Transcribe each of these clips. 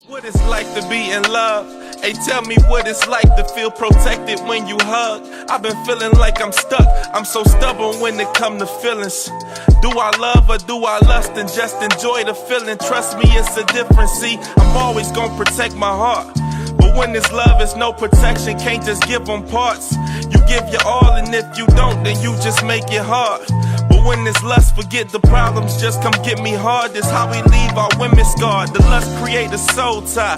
What it's like to be in love. Hey, tell me what it's like to feel protected when you hug. I've been feeling like I'm stuck. I'm so stubborn when it come to feelings. Do I love or do I lust and just enjoy the feeling? Trust me, it's a difference. See, I'm always gonna protect my heart. But when this love is no protection, can't just give them parts. You give your all, and if you don't, then you just make it hard. But when this lust, forget the problems, just come get me hard. This how we leave our women scarred. The lust create a soul tie.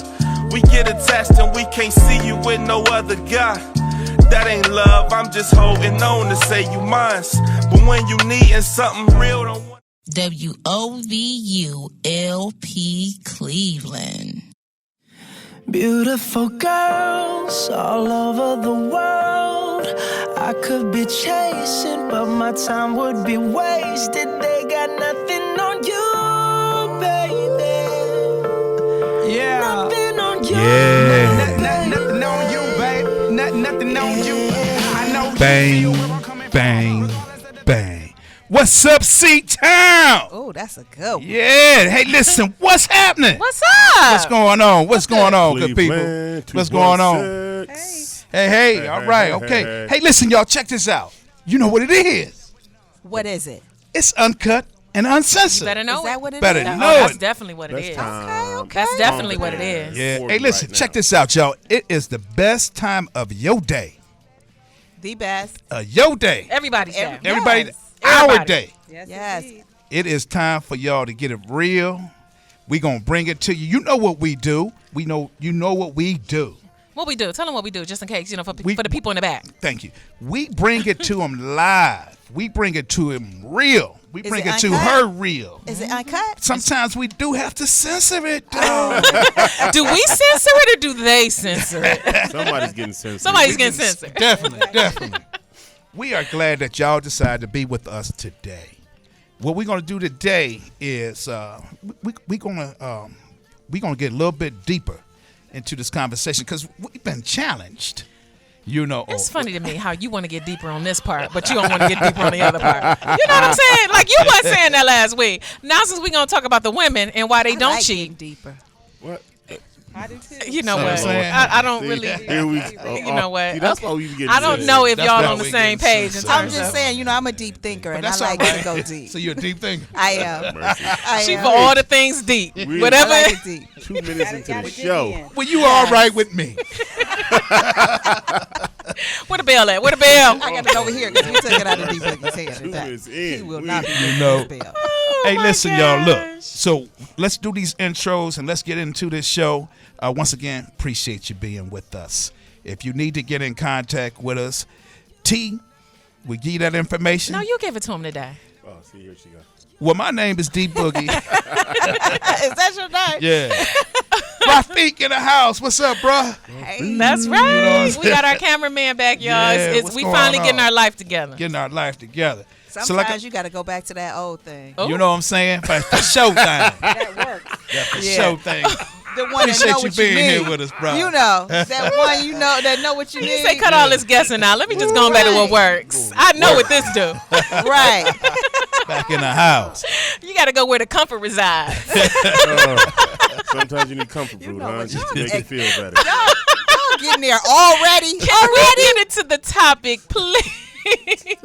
We get attached and we can't see you with no other guy. That ain't love, I'm just holding on to say you mine. But when you needin' something real, don't want WOVU-LP Cleveland. Beautiful girls all over the world. I could be chasing, but my time would be wasted. They got nothing on you, baby. Yeah. Nothing on you. Yeah. Nothing on you, baby. Nothing on you. I know. Bang, bang, bang. What's up, C-Town? Oh, that's a good one. Yeah. Hey, listen, what's happening? What's up? What's going on? What's going on, good people? Cleveland, What's going on? Hey, all right, hey, okay. hey. Hey, listen, y'all, check this out. You know what it is. What is it? It's uncut and uncensored. You better know Is that it. what it Better is? know That's it. definitely what it is. Okay. That's definitely what it is. Yeah. Forward Hey, listen, right check now. this out, y'all. It is the best time of your day. The best. Your day. Everybody's there. Everybody, Yes. our Everybody. day. Yes. It is time for y'all to get it real. We gonna bring it to you. You know what we do. You know what we do. What we do? Tell them what we do, just in case, for We- the people in the back. Thank you. We bring it to them live. We bring it to him real. We Is bring it it to uncut? her real. Is it uncut? Sometimes we do have to censor it, though. Do we censor it or do they censor it? Somebody's getting censored. Somebody's getting censored. Definitely. We are glad that y'all decided to be with us today. What we're gonna do today is we're gonna get a little bit deeper into this conversation because we've been challenged. It's funny to me how you want to get deeper on this part, but you don't want to get deeper on the other part. You know what I'm saying? Like you weren't saying that last week. Now since we're gonna talk about the women and why they don't like cheat, getting deeper. What? I do too. you know So what? I'm saying- I don't See, really. Here we, You know what? See, that's why we getting I don't censored. know if That's y'all why on the we same getting page in censored. I'm terms just of. saying, I'm a deep thinker, and I that's like all to right. go deep. So you're a deep thinker. I am. Mercy. I She am. for all the things deep. We- Whatever. I like it deep. 2 minutes into the show. Well, you all right with me? Where the bell at? Where the bell? I got it over here because we took it out of deep Boogie's hand. 2 at that. minutes He in. will We- not be You know. this bell. Hey, my listen, y'all. Look, gosh. so let's do these intros and let's get into this show. Once again, appreciate you being with us. If you need to get in contact with us, T, we give you that information. No, you gave it to him today. Oh, see, here she goes. Well, my name is D Boogie. Is that your name? Yeah. Rafiq in the house. What's up, bruh? That's right. We got our cameraman back, y'all. Yeah, It's what's we going finally on? getting our life together. Getting our life together. Sometimes you got to go back to that old thing. Oh. You know what I'm saying? For show thing. That works. For Yeah. show thing. The one that know Appreciate you what you being need. here with us, bro. You know, that one you know that know what you He need. say cut all this guessing out. Let me just go back to what works. I know what this do. Right. Back in the house. You got to go where the comfort resides. Sometimes you need comfort food, know huh? what Just you- to make you feel better. Y'all getting there already. Can we get into the topic, please?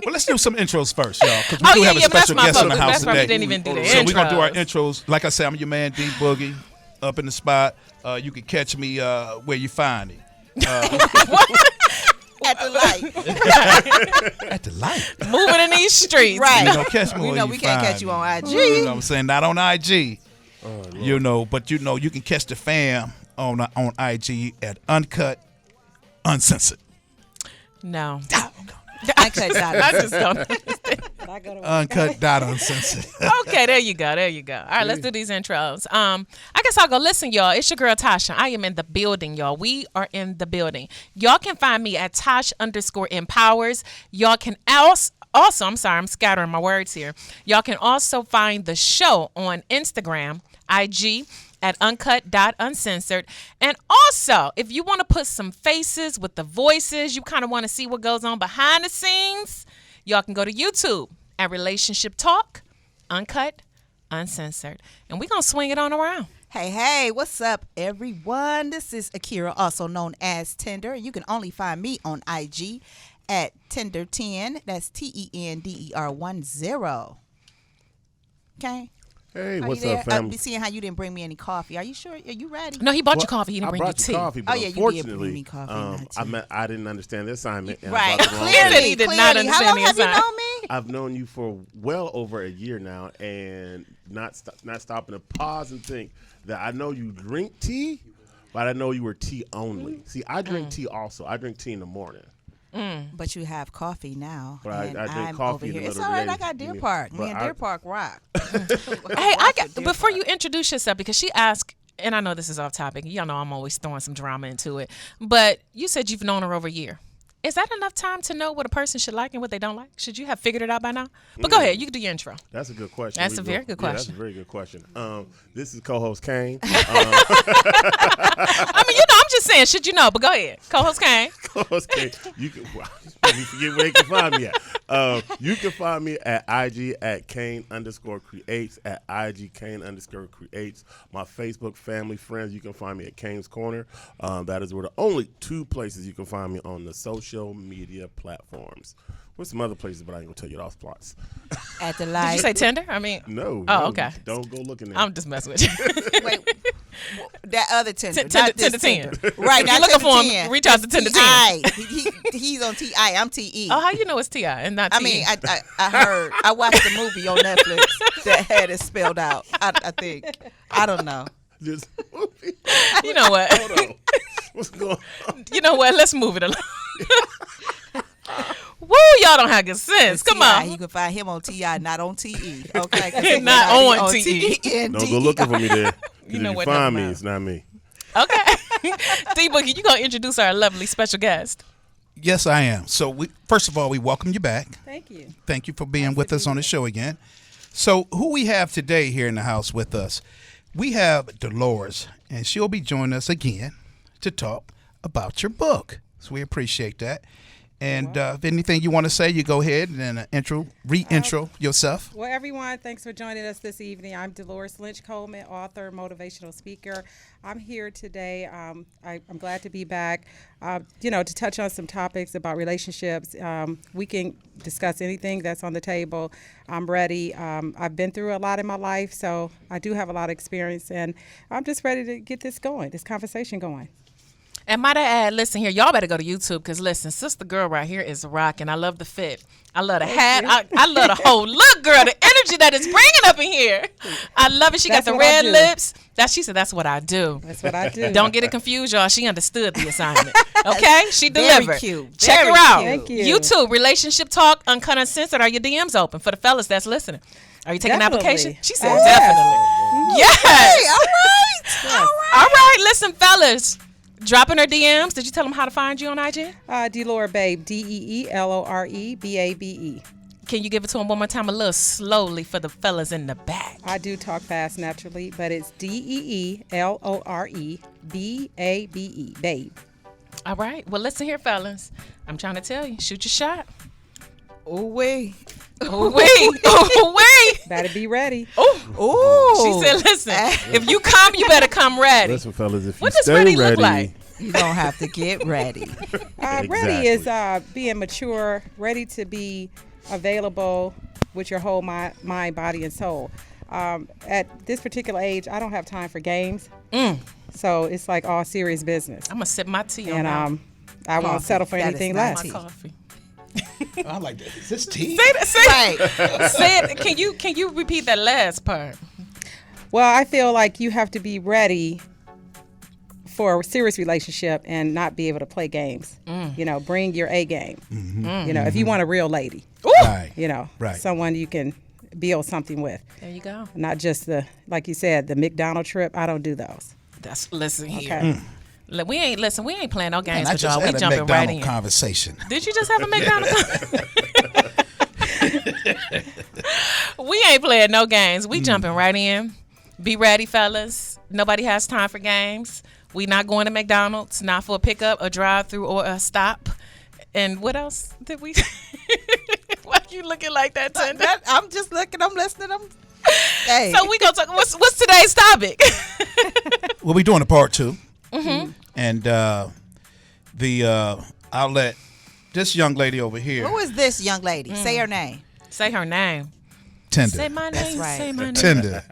Well, let's do some intros first, y'all, because we Oh, do yeah, have a yeah, that's special my guest in the fault. house That's why we today. didn't even do the So we're going to do our intros. intros. Like I said, I'm your man, D Boogie, up in the spot. You can catch me where you find me. At the light. At the light. Moving in these streets. Right. You know, catch me We where know you we can't find catch you me. on IG. You know what I'm saying? Not on IG. You know, but you know, you can catch the fam on IG at Uncut Uncensored. No. I cut that. I just don't. Uncut.uncensored. Okay, there you go. There you go. All right, let's do these intros. I guess I'll go. Listen, y'all. It's your girl Tasha. I am in the building, y'all. We are in the building. Y'all can find me at Tosh_empowers. Y'all can also, I'm sorry, I'm scattering my words here. Y'all can also find the show on Instagram, IG, at uncut.uncensored. And also, if you want to put some faces with the voices, you kind of want to see what goes on behind the scenes, y'all can go to YouTube at Relationship Talk, Uncut, Uncensored. And we're going to swing it on around. Hey, what's up, everyone? This is Akira, also known as Tender. You can only find me on IG at Tender10. That's TENDER10. Okay. Hey, Are what's you there? up, fam? I'm seeing how you didn't bring me any coffee. Are you sure? Are you ready? No, he bought you Well, coffee. He didn't I bring you brought tea. coffee, but Oh, yeah, you did bring unfortunately, me coffee, not tea. I didn't understand the assignment. And I Right. brought the wrong Clearly. thing. He did not Clearly. How understand long the have you assignment. known me? I've known you for well over a year now, and not stopping to pause and think that I know you drink tea, but I know you were tea only. See, I drink tea also. I drink tea in the morning. But you have coffee now. But I and drink I'm coffee over in the here. It's middle all of the right. day. I got Deer Yeah. Park. But Me and I- Deer Park rock. Hey, before you introduce yourself, because she asked, and I know this is off topic. Y'all know I'm always throwing some drama into it. But you said you've known her over a year. Is that enough time to know what a person should like and what they don't like? Should you have figured it out by now? But go ahead, you can do your intro. That's a good question. That's a very good Yeah, that's a question. very good question. This is co-host Kane. I mean, I'm just saying, should you know? But go ahead, co-host Kane. Co-host Kane. You can you forget where you can find me at. You can find me at IG at Kane_creates, at IG Kane_creates. My Facebook family friends, you can find me at Kane's Corner. That is where the only two places you can find me on the social media platforms. There's some other places, but I ain't gonna tell you those plots. At the Did light. you say Tinder? I mean, No. Oh, no, okay. Don't go looking there. I'm just messing with you. Wait, that other Tinder. Tinder- not this Tinder 10. Tinder. Right. If you're not looking for Tinder him, 10. reach out to Tinder 10. He's on TI. I'm TE. Oh, how you know it's Ti and not T? I mean, I heard. I watched a movie on Netflix that had it spelled out. I think. I don't know. This movie. you know what? Hold on. What's going on? You know what? Let's move it along. Woo, y'all don't have good sense. Come TI, on. You can find him on TI, not on TE. Okay. 'Cause he Not might be on TE. TENDE. Don't go looking for me there. 'Cause You know if what, you find never me, mind. it's not me. Okay. D Boogie, you gonna introduce our lovely special guest. Yes, I am. So, first of all, we welcome you back. Thank you. Thank you for being with us on the show again. So, who we have today here in the house with us? We have Dolores, and she'll be joining us again to talk about your book. So, we appreciate that. And if anything you want to say, you go ahead and re-intro yourself. Well, everyone, thanks for joining us this evening. I'm Dolores Lynch Coleman, author, motivational speaker. I'm here today. I'm glad to be back, to touch on some topics about relationships. We can discuss anything that's on the table. I'm ready. I've been through a lot in my life, so I do have a lot of experience, and I'm just ready to get this going, this conversation going. And might I add, listen here, y'all better go to YouTube because listen, sister girl right here is rocking. I love the fit. I love the hat. I love the whole look, girl. The energy that it's bringing up in here. I love it. She That's got the what I red do. lips. She said, that's what I do. That's what I do. Don't get it confused, y'all. She understood the assignment. Okay? She Very delivered. cute. Check Very her out. cute. Thank you. YouTube, Relationship Talk, Uncut Uncensored. Are your DMs open for the fellas that's listening? Are you taking Definitely. application? She said, Oh, definitely. Yes. All right. All right. Listen, fellas. Dropping her DMs. Did you tell them how to find you on IG? Delore Babe, DeeLoreBabe. Can you give it to them one more time, a little slowly for the fellas in the back? I do talk fast naturally, but it's DeeLoreBabe, babe. All right. Well, listen here, fellas. I'm trying to tell you, shoot your shot. Ooh wee. Oh, wait. Oh, wait. Better be ready. Oh. Ooh. She said, listen, if you come, you better come ready. Listen, fellas, if you What does stay ready ready, look like? You don't have to get ready. Ready is being mature, ready to be available with your whole mind, body, and soul. At this particular age, I don't have time for games. So it's like all serious business. I'm going to sip my tea on And I won't Coffee. settle for That is anything not less. my tea. coffee. I like that. Is this tea? Say that. Say, Right. say it. Can you repeat that last part? Well, I feel like you have to be ready for a serious relationship and not be able to play games. Bring your A game. If you want a real lady, Right. Right. someone you can build something with. There you go. Not just like you said, the McDonald trip. I don't do those. Listen here. Okay. We ain't playing no games And I with just y'all. We had a jumping right McDonald's in. conversation. Did you just have a McDonald's? We ain't playing no games. We jumping right in. Be ready, fellas. Nobody has time for games. We not going to McDonald's, not for a pickup, a drive-through, or a stop. And what else did we? Why you looking like that, Tinder? I'm just looking. I'm listening. Hey. So we gonna talk. What's today's topic? We'll be doing a part 2. And I'll let this young lady over here, Who is this young lady? Say her name. Say her name. Tender. Say my name. right. Say my name. Tender.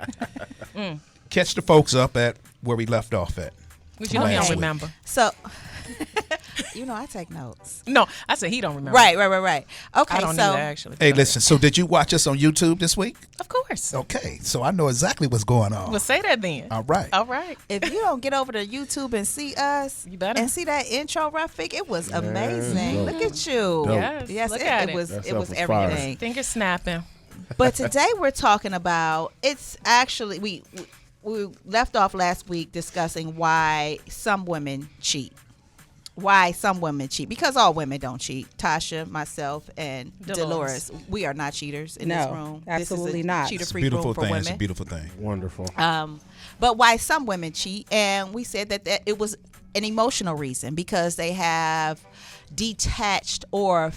Catch the folks up at where we left off at. Which you know he last don't week. remember. So, I take notes. No, I said he don't remember. Right. Okay, I don't so either, actually. Hey, listen. So, did you watch us on YouTube this week? Of course. Okay, so I know exactly what's going on. Well, say that then. All right. All right. if you don't get over to YouTube and see us, You better. and see that intro, Rafik, it was amazing. dope. Look at you. Yes, Yes, look it, at it it. was. That It was stuff was fire. everything. Finger snapping. But today we're talking about. It's actually we left off last week discussing why some women cheat. Why some women cheat? Because all women don't cheat. Tasha, myself, and Dolores. we are not cheaters in No, this room. absolutely this is a not. It's a Cheater-free beautiful room for thing. women. It's a beautiful thing. Wonderful. But why some women cheat, and we said that it was an emotional reason because they have detached or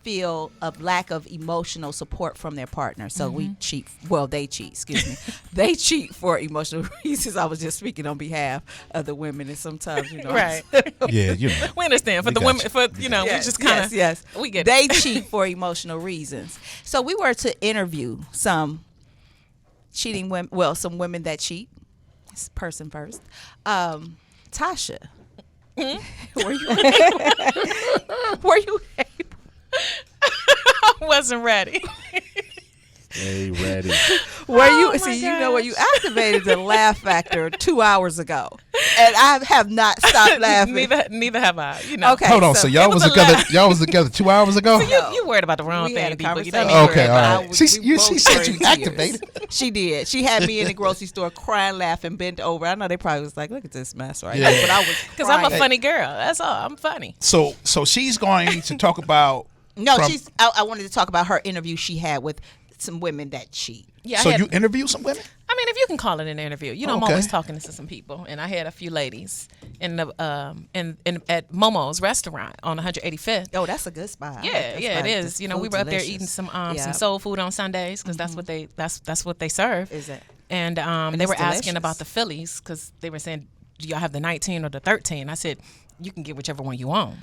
feel of lack of emotional support from their partner. So we cheat. Well, they cheat. Excuse me. They cheat for emotional reasons. I was just speaking on behalf of the women, and sometimes Right. Yeah, you know. We understand. For We the got women, you. for, we just kind of. yes. We get They it. cheat for emotional reasons. So we were to interview some cheating women. Well, some women that cheat. This person first. Tasha. Were you able? I wasn't ready. Hey, ready. Were you? Oh my See, you know where gosh. you activated the laugh factor 2 hours ago, and I have not stopped laughing. Neither have I. You know. Okay. Hold on. So y'all it was was a together. laugh. Y'all was together 2 hours ago. You worried about the wrong We had thing, a people. You conversation. don't need to Okay, worry all about right. it. She said you activated. She did. She had me in the grocery store crying, laughing, bent over. I know they probably was like, "Look at this mess right Yeah. now," but I was Because I'm a crying. funny girl. That's all. I'm funny. So she's going to talk about. No, from- I wanted to talk about her interview she had with some women that cheat. Yeah. So I had, you interview some women? I mean, if you can call it an interview, I'm Okay. always talking to some people, and I had a few ladies in the in at Momo's restaurant on 185th. Oh, that's a good spot. I like Yeah, that yeah, spot. it The is. We food's were up there delicious. eating some Yeah. soul food on Sundays because that's what they serve. Is it? And they it's were asking delicious. about the Phillies because they were saying, "Do y'all have the 19 or the 13?" I said, "You can get whichever one you want."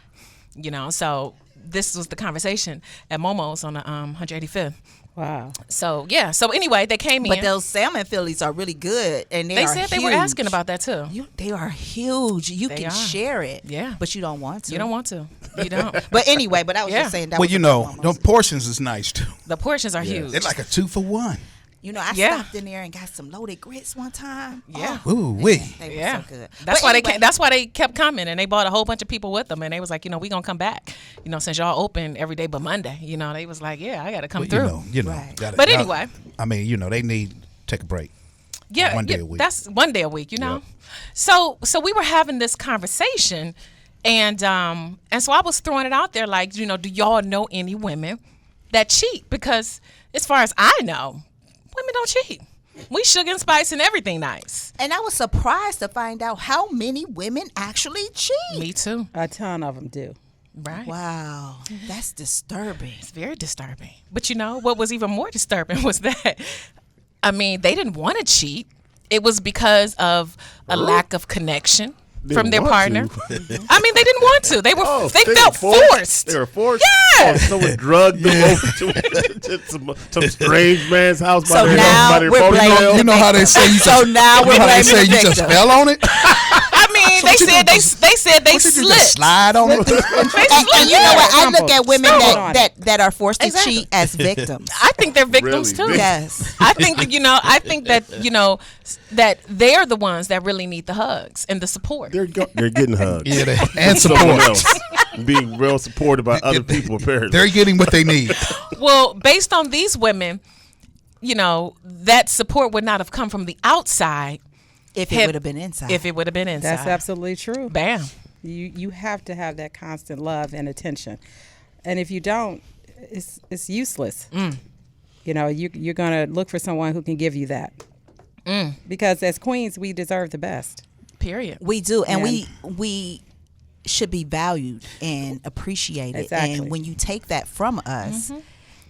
So this was the conversation at Momo's on the 185th. Wow. So yeah. So anyway, they came But in. those salmon Phillies are really good, and They are said they were huge. asking about that too. They are huge. You They can are. share it. Yeah. But you don't want to. You don't want to. You don't. But anyway, but I was Yeah. just saying that. Well, was you a know, good one. the portions is nice too. The portions are huge. They're like a 2-for-1. I Yeah. stopped in there and got some loaded grits one time. Yeah. Oh, Ooh wee. they were Yeah, so good. that's But why anyway, That's why they kept coming, and they brought a whole bunch of people with them, and they was like, we gonna come back, since y'all open every day but Monday. They was like, yeah, I gotta come But through. you know. Right. But anyway. I mean, they need to take a break. Yeah, one day a week. That's one day a week, Yep. So we were having this conversation, and so I was throwing it out there, like, do y'all know any women that cheat? Because as far as I know, women don't cheat. We sugar and spice and everything nice. And I was surprised to find out how many women actually cheat. Me too. A ton of them do. Right. Wow, that's disturbing. It's very disturbing. But what was even more disturbing was that, they didn't want to cheat. It was because of a lack of connection from their want partner. to. They didn't want to. They were. they were felt forced. They were forced. Yeah. Oh, someone drugged them over to some strange man's house by So their now by their we're ponytail. blaming You know how they say you just. So now we're you know how they blaming say the you just victim. fell on it. They you said do, they said they What you do, slipped. just slide on it. They And slipped, you know what? I Stumbled. look at women Stumbled on that are forced to Exactly. cheat as victims. I think they're victims Really? too. Yes. I think that I think that that they're the ones that really need the hugs and the support. They're getting hugged. Yeah, and Someone support. else being real supported by other people. Apparently, They're getting what they need. Well, based on these women, that support would not have come from the outside If it Have- would have been inside. if it would have been inside. That's absolutely true. Bam. You have to have that constant love and attention, and if you don't, it's useless. You're gonna look for someone who can give you that. Because as queens, we deserve the best. Period. We do, and And- we should be valued and appreciated. Exactly. And when you take that from us,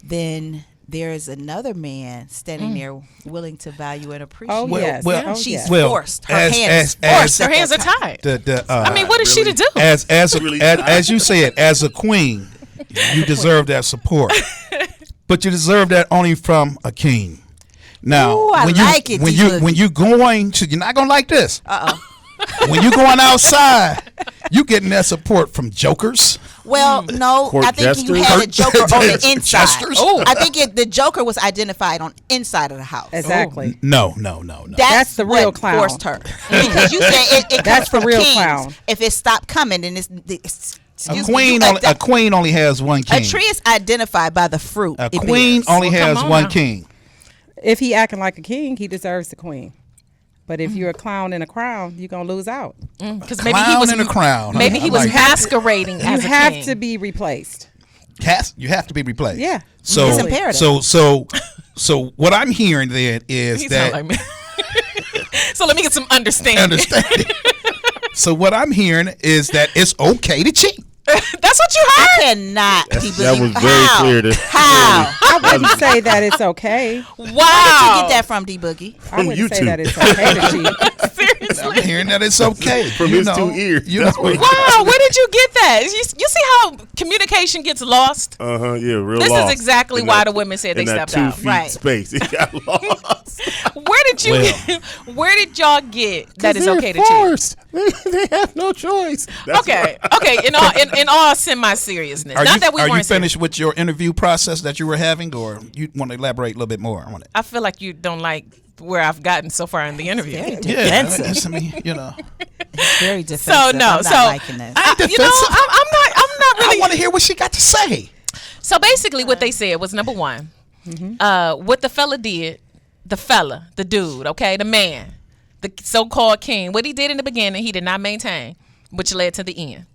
then there is another man standing there willing to value and appreciate. Oh, yes. well, She's well, forced. Her as- hands as- forced. Her at hands are that time. tied. I I mean, what is she to do? as you said, as a queen, you deserve that support, but you deserve that only from a king. Now, Ooh, I when like you it, when D-Boogie. you when you going to, you're not gonna like this. When you going outside, you getting that support from jokers. Well, no, Court I think you jesters? had a joker on the inside. Jesters? Oh, I think the joker was identified on inside of the house. Exactly. No. That's the real what clown. Forced her because you said it That's comes the from real kings. clown. If it stopped coming, then A queen only has one a king. tree is identified by the fruit. A it queen bears. only Well, has come on one now. king. If he acting like a king, he deserves the queen. But if you're a clown in a crown, you're gonna lose out. Because maybe he Clown was in a crown. Maybe I he was like it. masquerading You as a have king. to be replaced. You have to be replaced. Yeah. So It's imperative. so what I'm hearing then is He that sound like me. So let me get some understanding. understanding. So what I'm hearing is that it's okay to cheat. That's what you I heard. cannot. That was very How? clear. To, How? I wouldn't say that it's okay. Wow. Where did you get that from, D Boogie? I wouldn't say YouTube. that it's okay to cheat. I'm hearing that it's okay From you his know, 2 ears. You That's know, what- Wow, where did you get that? You see how communication gets lost? yeah, real This is lost. exactly In why that- the women said they in that stepped out. 2 feet Right. space. It got lost. Where did you? Where did y'all get that it's They're okay to cheat? forced. They have no choice. That's Okay, okay. In all semi seriousness, Are not you, that we are you weren't serious. finished with your interview process that you were having, or you want to elaborate a little bit more on it? I feel like you don't like where I've gotten so far in the interview. Defensive. I mean, you know, Very defensive. So no, I'm not so liking this. you know, defensive. I'm not I really. want to hear what she got to say. So basically, what they said was number one, what the fella did, the dude, okay, the man, the so-called king, what he did in the beginning, he did not maintain, which led to the end.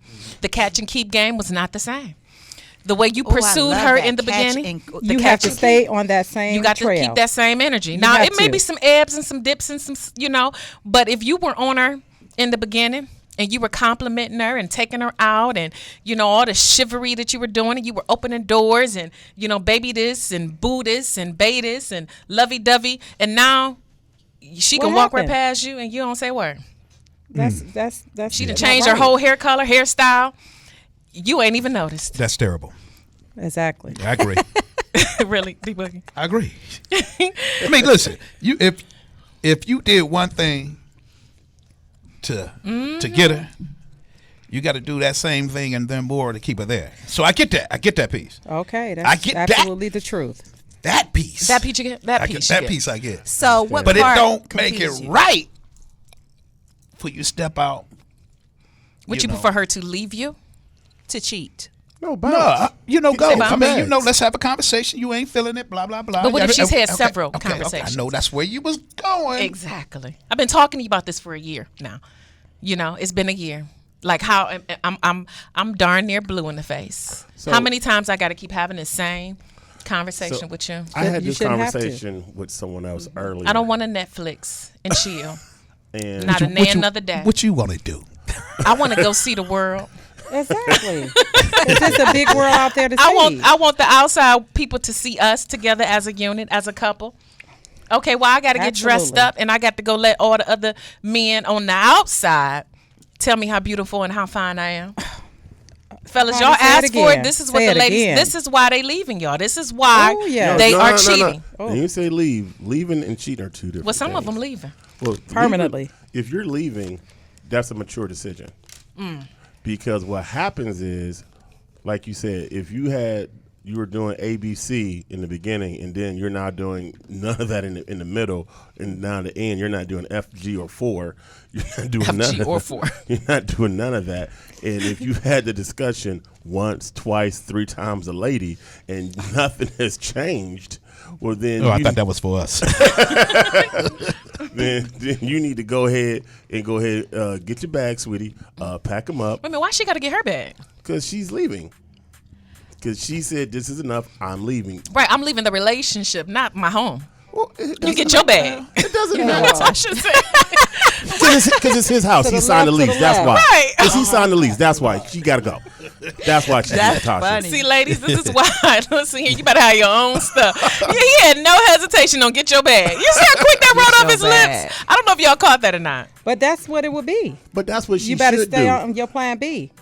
The catch and keep game was not the same. The way you Ooh, I pursued love her that. in the Catch beginning, and- the You catch have to and stay keep. on that same You got trail. to keep that same energy. Now, have it may to. be some ebbs and some dips and some, but if you were on her in the beginning and you were complimenting her and taking her out and, all the chivalry that you were doing and you were opening doors and, baby this and boo this and bay this and lovey-dovey, and now she What can walk right happened? past you and you don't say a word. That's She done not changed her right. whole hair color, hairstyle. You ain't even noticed. That's terrible. Exactly. I agree. Really, D-Boogie. I agree. I mean, listen, if you did one thing to get her, you got to do that same thing and then more to keep her there. So I get that. I get that piece. Okay, that's I get that. absolutely the truth. That piece. That piece you get? That I piece get, you that get. piece I get. So what But it part don't make it confuses you? right for you to step out. Would you know. prefer her to leave you? to cheat? no, No, bounce. go. Say I mean, bounce. let's have a conversation. You ain't feeling it, blah, blah, blah. But what if she's had Okay, several okay, conversations? I know that's where you was going. Exactly. I've been talking to you about this for a year now. It's been a year. Like how I'm darn near blue in the face. So- how many times I got to keep having the same conversation with you? I had You this shouldn't have to. conversation with someone else earlier. I don't want to Netflix and chill. And Not a What day you- another day. What you want to do? I want to go see the world. Exactly. It's just a big world out there to see. I want the outside people to see us together as a unit, as a couple. Okay, well, I got to get dressed Absolutely. up, and I got to go let all the other men on the outside tell me how beautiful and how fine I am. Fellas, y'all Say it asked for it. again. This is Say what the it ladies. again. This is why they leaving y'all. This is why Oh, yeah. they No, are no, no, no. cheating. When you say leave, leaving and cheating are two different Well, some of things. them leaving. Well, Permanently. leaving- if you're leaving, that's a mature decision. Because what happens is, like you said, if you were doing ABC in the beginning, and then you're now doing none of that in the middle, and now the end, you're not doing F, G, or 4. You're not doing none FG of or that. 4. You're not doing none of that. And if you had the discussion once, twice, 3 times a lady, and nothing has changed, well then Oh, I you- thought that was for us. then you need to go ahead, get your bag, sweetie, pack them up, Wait a minute, why she got to get her bag? because she's leaving. Because she said, this is enough, I'm leaving. Right, I'm leaving the relationship, not my home. Well, You get your bag. It doesn't What matter. Tasha said. Because it's his house. To He the signed the left, to lease. the That's left. why. Right. Because he signed the lease. That's why. She got to go. That's why she's That's Tasha. funny. See, ladies, this is why. Listen here, you better have your own stuff. Yeah, he had no hesitation on get your bag. You see how quick that rolled off his your bag. lips? I don't know if y'all caught that or not. But that's what it would be. But that's what she You better should stay do. on your plan B.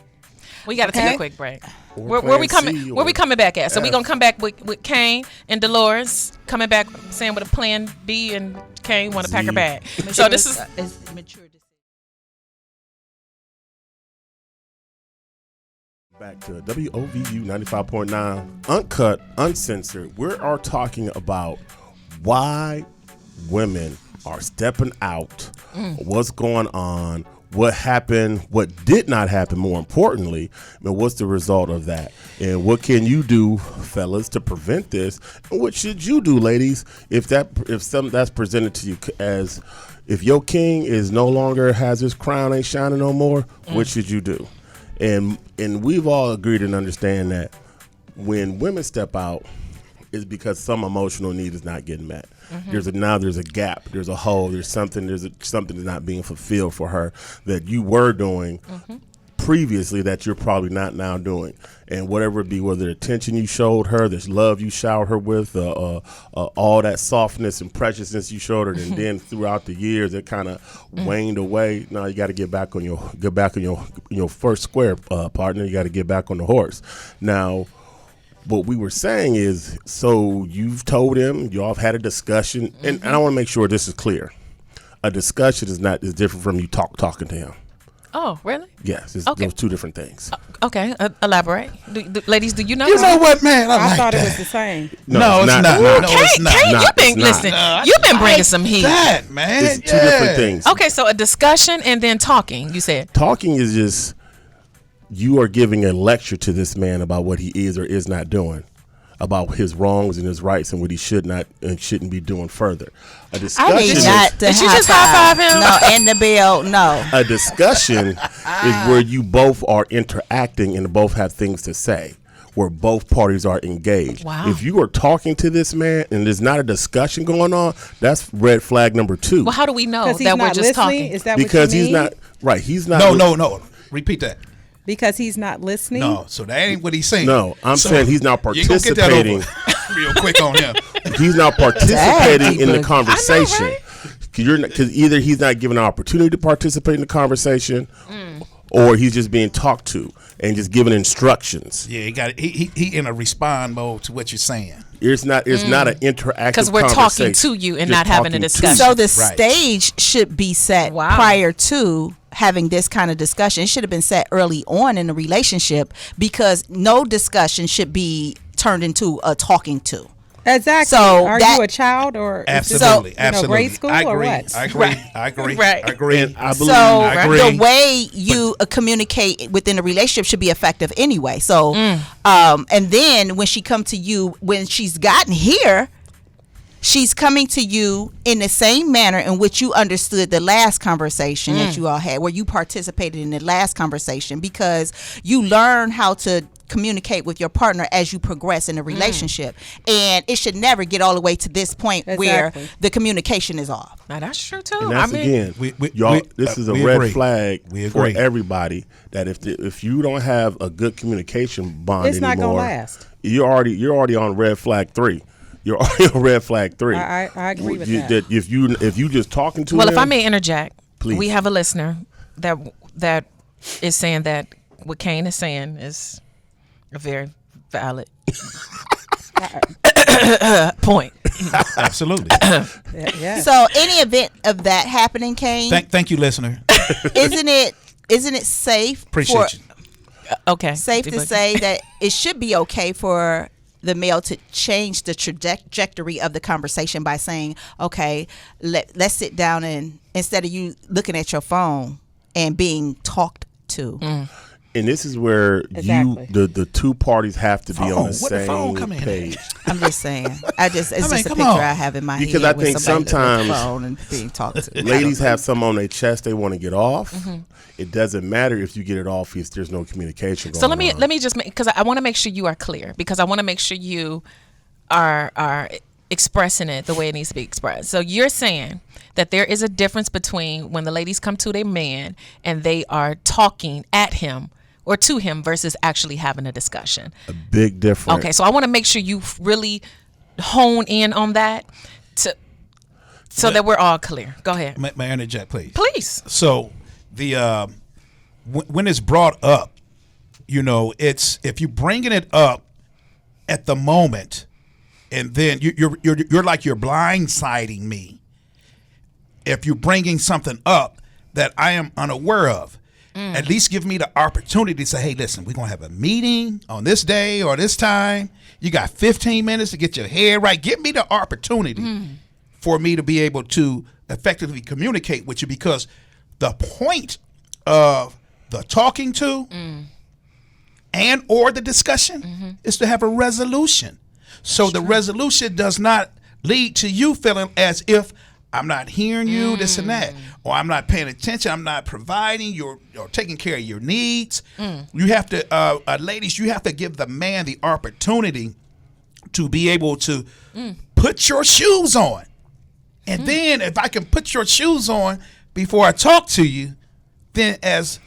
We got to take Okay. a quick break. Or Where we plan coming? C Where we or coming back at? So we F. gonna come back with Kane and Dolores coming back saying with a plan B, and Kane want to pack her Z. bag. So this is it's mature. Back to WOVU 95.9, uncut, uncensored. We are talking about why women are stepping out, what's going on, what happened, what did not happen, more importantly, and what's the result of that. And what can you do, fellas, to prevent this? And what should you do, ladies, if something that's presented to you as if your king is no longer has his crown, ain't shining no more, what should you do? And we've all agreed and understand that when women step out, it's because some emotional need is not getting met. There's a gap, there's a hole, there's something that's not being fulfilled for her that you were doing previously that you're probably not now doing. And whatever it be, whether the attention you showed her, the love you showered her with, all that softness and preciousness you showed her, and then throughout the years it kind of waned away. Now you got to get back on your first square, partner. You got to get back on the horse. Now, what we were saying is, so you've told him, y'all have had a discussion, and I want to make sure this is clear. A discussion is different from you talking to him. oh really? Yes, it's Okay. those two different things. Okay, elaborate. Ladies, do you know? You know what, man? I I like thought that. it was the same. No, it's not. No, it's not. Kane, Not- you've been it's not. listen. You've been bringing some heat. That, man. It's two different things. Okay, so a discussion and then talking. You said. Talking is just you are giving a lecture to this man about what he is or is not doing, about his wrongs and his rights and what he should not and shouldn't be doing further. A discussion I need is, not to Did you just high-five him? No, and the bill, no. a discussion is where you both are interacting and both have things to say, where both parties are engaged. Wow. If you are talking to this man and there's not a discussion going on, that's red flag number 2. Well, how do we know Because he's that we're not just listening. talking? Is that Because what you he's mean? not right. He's not. No. Repeat that. Because he's not listening. No, so that ain't what he's saying. No, I'm So saying he's not you gonna get that over participating. real quick on him. He's not participating in the Boogie. conversation. I know, Because either he's not given an opportunity to participate in the conversation, or he's just being talked to and just given instructions. Yeah, he in a respond mode to what you're saying. It's not an interactive Because we're talking conversation. to you and Just not having a talking to discussion. So the Right. stage should be set Wow. prior to having this kind of discussion. It should have been set early on in the relationship because no discussion should be turned into a talking to. Exactly. So are that- you a child or Absolutely, is this, absolutely. grade school I or agree. what? I agree. Right. I agree. Right. I agree. And I believe. So I agree. the way you communicate within a relationship should be effective anyway. So, and then when she come to you, when she's gotten here, she's coming to you in the same manner in which you understood the last conversation that you all had, where you participated in the last conversation, because you learn how to communicate with your partner as you progress in a relationship. And it should never get all the way to this point where Exactly. the communication is off. Now that's true too. And that's I mean, again, We- y'all. we- This is a we red agree. flag We for agree. everybody. That if you don't have a good communication bond It's not anymore, gonna last. You're already on red flag 3. You're already on red flag 3. I agree with You- that. If you just talking to well, him, if I may interject, Please. we have a listener that is saying that what Kane is saying is a very valid point. Absolutely. Yeah. So, any event of that happening, Kane, Thank you, listener. isn't it safe? Appreciate you. Okay. Safe to say that it should be okay for the male to change the trajectory of the conversation by saying, "Okay, let's sit down and instead of you looking at your phone and being talked to." and this is where Exactly. the two parties have to be on the Phone? Where the phone same come in at? page. I'm just saying. It's mean, just a come picture on. I have in my Because head. I think with somebody looking at the sometimes phone and being talked to. Ladies have some on their chest they want to get off. Mm-hmm. It doesn't matter if you get it off if there's no communication going So on. let me just make, because I want to make sure you are clear, because I want to make sure you are expressing it the way it needs to be expressed. So you're saying that there is a difference between when the ladies come to their man and they are talking at him or to him versus actually having a discussion. A big difference. Okay, so I want to make sure you really hone in on that so that we're all clear. Go ahead. May I interject, please? Please. So the when it's brought up, it's if you bringing it up at the moment, and then you're like you're blindsiding me. If you're bringing something up that I am unaware of, at least give me the opportunity to say, hey, listen, we're going to have a meeting on this day or this time. You got 15 minutes to get your head right. Give me the opportunity for me to be able to effectively communicate with you, because the point of the talking to and or the discussion is to have a resolution. So the resolution does not lead to you feeling as if I'm not hearing you, this and that, or I'm not paying attention, I'm not providing or taking care of your needs. You have to, ladies, you have to give the man the opportunity to be able to put your shoes on. And then if I can put your shoes on before I talk to you, then as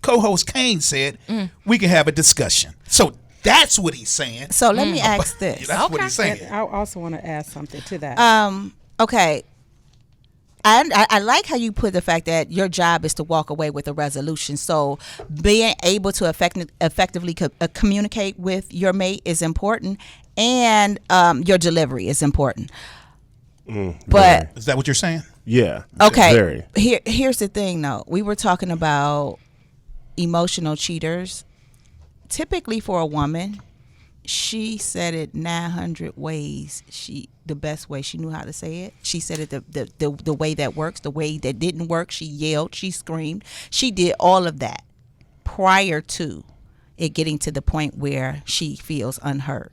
co-host Kane said, we can have a discussion. So that's what he's saying. So let me ask this. That's what he's saying. And I also want to add something to that. Okay. I like how you put the fact that your job is to walk away with a resolution. So being able to effectively communicate with your mate is important, and your delivery is important. But Is that what you're saying? Yeah. okay, Very. here's the thing though. We were talking about emotional cheaters. Typically for a woman, she said it 900 ways. The best way she knew how to say it. She said it the way that works. The way that didn't work, she yelled, she screamed, she did all of that prior to it getting to the point where she feels unheard.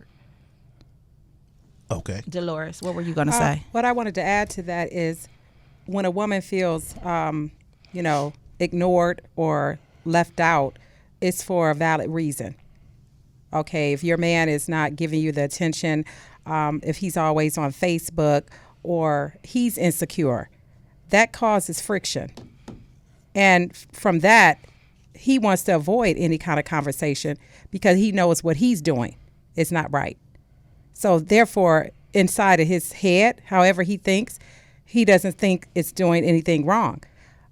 Okay. Dolores, what were you going to say? What I wanted to add to that is when a woman feels, ignored or left out, it's for a valid reason. Okay, if your man is not giving you the attention, if he's always on Facebook or he's insecure, that causes friction. And from that, he wants to avoid any kind of conversation because he knows what he's doing is not right. So therefore, inside of his head, however he thinks, he doesn't think it's doing anything wrong.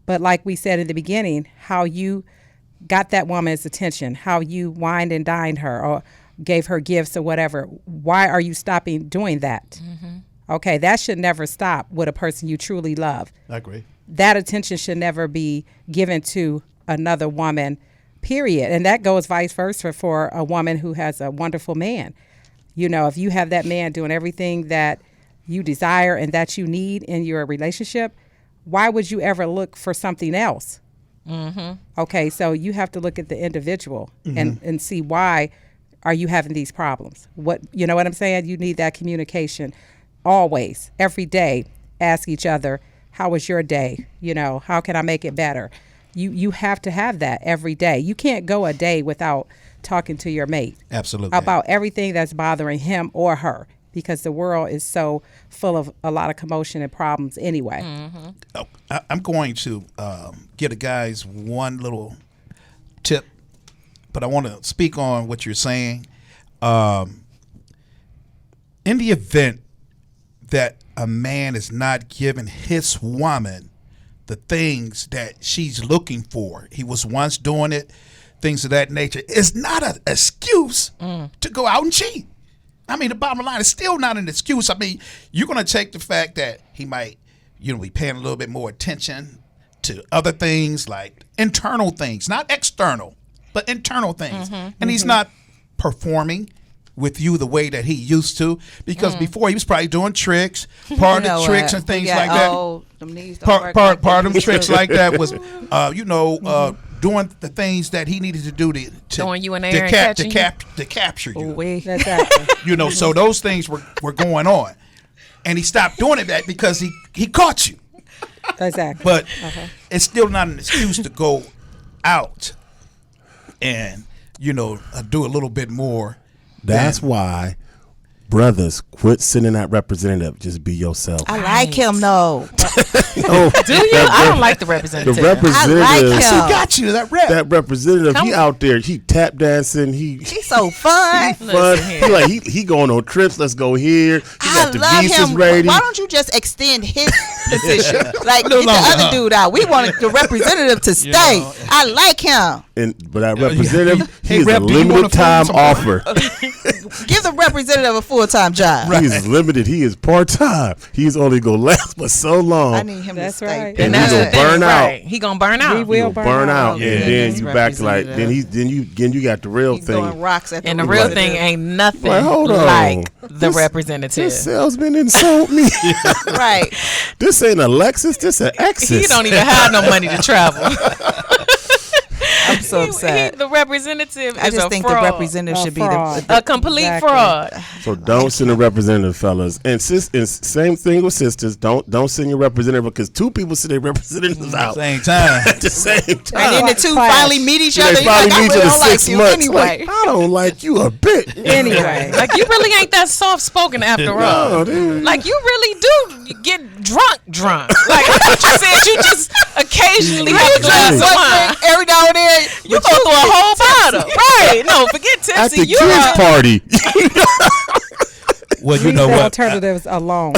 But like we said in the beginning, how you got that woman's attention, how you wined and dined her or gave her gifts or whatever, why are you stopping doing that? Okay, that should never stop with a person you truly love. I agree. That attention should never be given to another woman, period. And that goes vice versa for a woman who has a wonderful man. If you have that man doing everything that you desire and that you need in your relationship, why would you ever look for something else? Okay, so you have to look at the individual and see why are you having these problems. You know what I'm saying? You need that communication always, every day. Ask each other, how was your day? How can I make it better? You have to have that every day. You can't go a day without talking to your mate. Absolutely. About everything that's bothering him or her, because the world is so full of a lot of commotion and problems anyway. Oh, I'm going to give the guys one little tip, but I want to speak on what you're saying. In the event that a man is not giving his woman the things that she's looking for, he was once doing it, things of that nature, it's not an excuse to go out and cheat. I mean, the bottom line is still not an excuse. I mean, you're going to take the fact that he might, be paying a little bit more attention to other things, like internal things, not external, but internal things. And he's not performing with you the way that he used to, because before he was probably doing tricks, part of the tricks and things like that. Them knees don't work like Part they of them used tricks to. like that was, doing the things that he needed to do to Throwing you in the air and catching you. to capture you. Exactly. So those things were going on, and he stopped doing it that because he caught you. Exactly. But it's still not an excuse to go out and do a little bit more. That's why brothers, quit sending that representative. Just be yourself. I like him though. Oh, Do you? I don't like the representative. The representative. I like him. He got you that rep. That representative, Come he on. out there, he tap dancing, He's so fun. fun. Listen here. He like he going on trips. Let's go here. He I got the love visas him. ready. Why don't you just extend his position? Like little get the longer, other huh? dude out. We want the representative to stay. know. I like him. But that representative, Hey, he is Rep, a do you wanna limited time phone some- offer. Give the representative a full-time job. He is limited. He is part time. He's only gonna last but so long. I need him That's to stay. right. And That's he the gonna thing, burn out. right. He gonna burn out. He will He'll burn out, Yeah, and then he's you back to like representative. then you got the real He's thing. throwing rocks at And the the real representative. thing ain't nothing Like, hold on. like the This representative. salesman insult me. Right. This ain't a Lexus. This an Exus. He don't even have no money to travel. I'm so upset. The representative I is just a think fraud. the representative A should be fraud. the a complete Exactly. fraud. So don't send a representative, fellas. And same thing with sisters. Don't send your representative because two people send their representatives out Same time. at the same time. and then the two Clash. finally meet each other. They You're like, probably I meet really you in don't like 6 you months. anyway. Like, I don't like you a bit. Anyway. Like you really ain't that soft spoken after all. No, dude. Like you really do get drunk. Like I thought you said you just occasionally have a glass of wine. Every now and then, You go through a whole bottle. Right. No, forget At tipsy. the You kids' are party. Well, you Leave know the what? alternatives alone.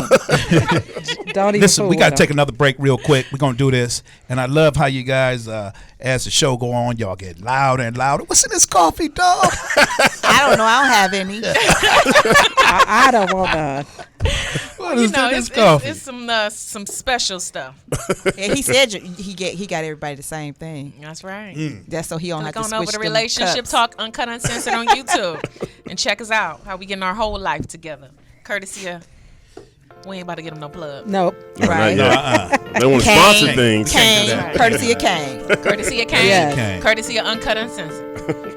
Don't even Listen, fool we got to with take them. another break real quick. We're going to do this. And I love how you guys, as the show go on, y'all get louder and louder. What's in this coffee, dog? I don't know. I don't have any. I don't want none. What you is know, in this it's coffee? some special stuff. Yeah, he said he got everybody the same thing. That's right. That's so he don't have Look to on switch over to them Relationship cups. Talk Uncut Uncensored on YouTube and check us out. How we getting our whole life together. Courtesy of, we ain't about to get them no plug. Nope. Right. They want to Kane. sponsor things. Kane, Right. courtesy of Kane. Courtesy of Kane. Yes. Kane. Courtesy of Uncut Uncensored.